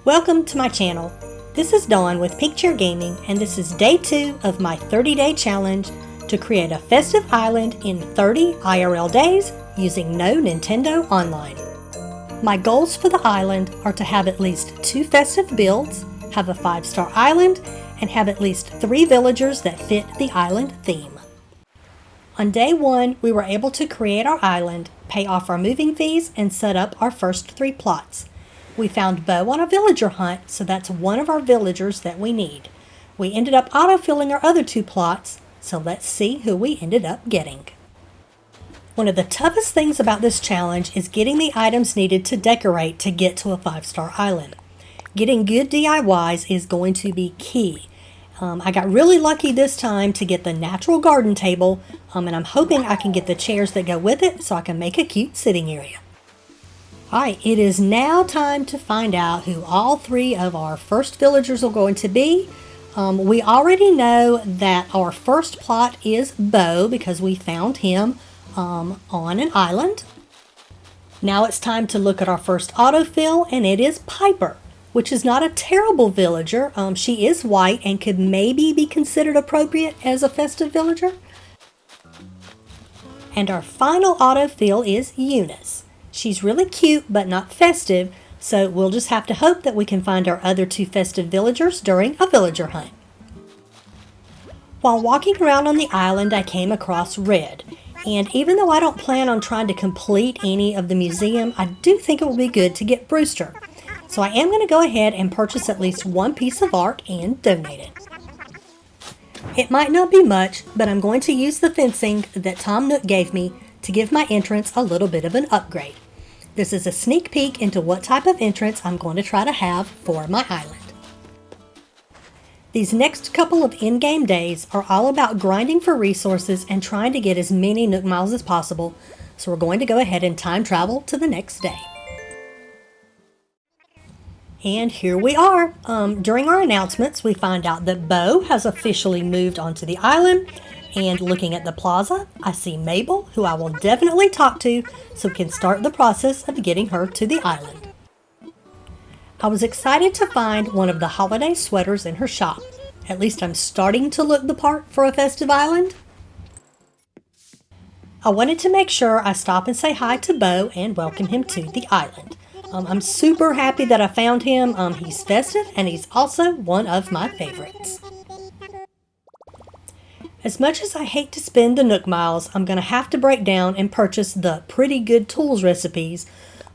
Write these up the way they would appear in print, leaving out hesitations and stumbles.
Welcome to my channel. This is Dawn with Pink Chair Gaming, and this is day 2 of my 30-day challenge to create a festive island in 30 IRL days using no Nintendo Online. My goals for the island are to have at least 2 festive builds, have a 5-star island, and have at least 3 villagers that fit the island theme. On day 1, we were able to create our island, pay off our moving fees, and set up our first 3 plots. We found Bo on a villager hunt, so that's one of our villagers that we need. We ended up autofilling our other 2 plots, so let's see who we ended up getting. One of the toughest things about this challenge is getting the items needed to decorate to get to a 5-star island. Getting good DIYs is going to be key. I got really lucky this time to get the natural garden table, and I'm hoping I can get the chairs that go with it so I can make a cute sitting area. Alright, it is now time to find out who all 3 of our first villagers are going to be. We already know that our first plot is Bo because we found him on an island. Now it's time to look at our first autofill, and it is Piper, which is not a terrible villager. She is white and could maybe be considered appropriate as a festive villager. And our final autofill is Eunice. She's really cute but not festive, so we'll just have to hope that we can find our other 2 festive villagers during a villager hunt. While walking around on the island, I came across Red, and even though I don't plan on trying to complete any of the museum, I do think it will be good to get Brewster. So I am going to go ahead and purchase at least 1 piece of art and donate it. It might not be much, but I'm going to use the fencing that Tom Nook gave me to give my entrance a little bit of an upgrade. This is a sneak peek into what type of entrance I'm going to try to have for my island. These next couple of in-game days are all about grinding for resources and trying to get as many Nook Miles as possible, so we're going to go ahead and time travel to the next day. And here we are. During our announcements, we find out that Bo has officially moved onto the island. And looking at the plaza, I see Mabel, who I will definitely talk to so we can start the process of getting her to the island. I was excited to find one of the holiday sweaters in her shop. At least I'm starting to look the part for a festive island. I wanted to make sure I stop and say hi to Bo and welcome him to the island. I'm super happy that I found him. He's festive and he's also one of my favorites. As much as I hate to spend the Nook Miles, I'm going to have to break down and purchase the Pretty Good Tools recipes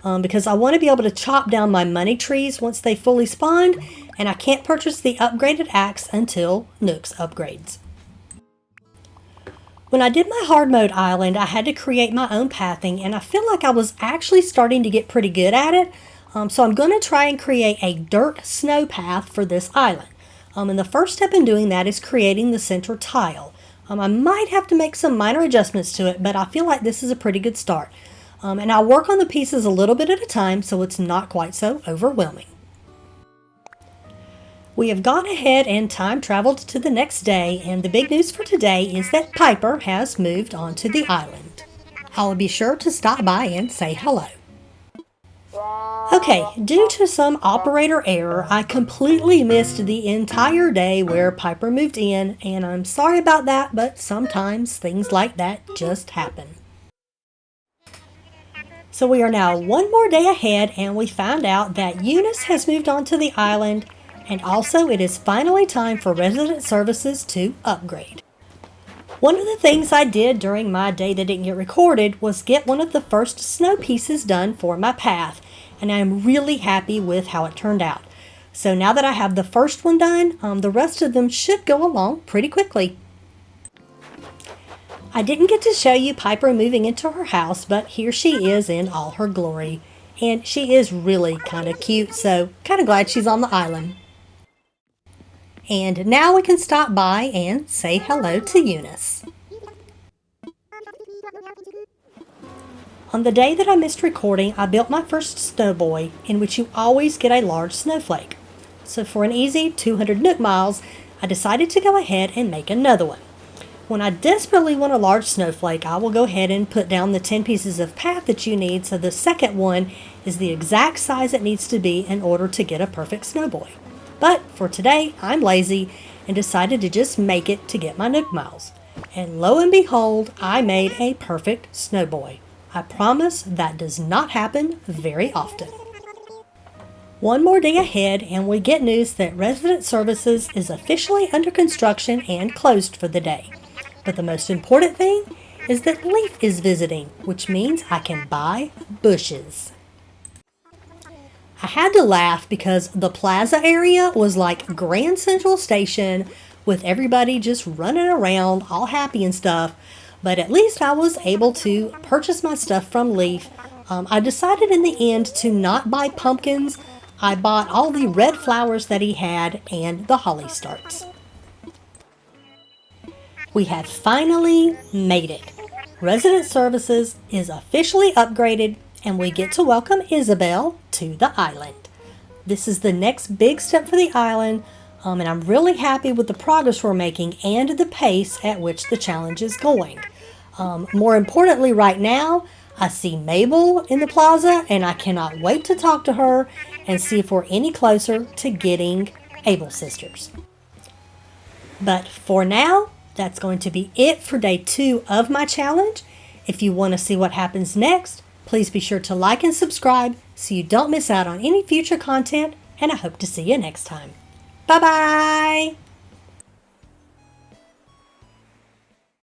because I want to be able to chop down my money trees once they fully spawn, and I can't purchase the upgraded axe until Nook's upgrades. When I did my hard mode island, I had to create my own pathing, and I feel like I was actually starting to get pretty good at it, so I'm going to try and create a dirt snow path for this island. And the first step in doing that is creating the center tile. I might have to make some minor adjustments to it, but I feel like this is a pretty good start. And I'll work on the pieces a little bit at a time so it's not quite so overwhelming. We have gone ahead and time traveled to the next day, and the big news for today is that Piper has moved onto the island. I will be sure to stop by and say hello. Okay, due to some operator error, I completely missed the entire day where Piper moved in, and I'm sorry about that, but sometimes things like that just happen. So we are now 1 more day ahead, and we found out that Eunice has moved onto the island, and also it is finally time for resident services to upgrade. One of the things I did during my day that didn't get recorded was get one of the first snow pieces done for my path, and I am really happy with how it turned out. So now that I have the first one done, the rest of them should go along pretty quickly. I didn't get to show you Piper moving into her house, but here she is in all her glory. And she is really kind of cute, so kind of glad she's on the island. And now we can stop by and say hello to Eunice. On the day that I missed recording, I built my first snowboy, in which you always get a large snowflake. So for an easy 200 Nook Miles, I decided to go ahead and make another one. When I desperately want a large snowflake, I will go ahead and put down the 10 pieces of path that you need, so the second one is the exact size it needs to be in order to get a perfect snowboy. But for today, I'm lazy and decided to just make it to get my Nook Miles. And lo and behold, I made a perfect snowboy. I promise that does not happen very often. One more day ahead and we get news that Resident Services is officially under construction and closed for the day. But the most important thing is that Leaf is visiting, which means I can buy bushes. I had to laugh because the plaza area was like Grand Central Station with everybody just running around all happy and stuff, but at least I was able to purchase my stuff from Leaf. I decided in the end to not buy pumpkins. I bought all the red flowers that he had and the holly starts. We have finally made it. Resident Services is officially upgraded and we get to welcome Isabel to the island. This is the next big step for the island, and I'm really happy with the progress we're making and the pace at which the challenge is going. More importantly right now, I see Mabel in the plaza and I cannot wait to talk to her and see if we're any closer to getting Able Sisters. But for now, that's going to be it for day 2 of my challenge. If you want to see what happens next, please be sure to like and subscribe so you don't miss out on any future content, and I hope to see you next time. Bye-bye!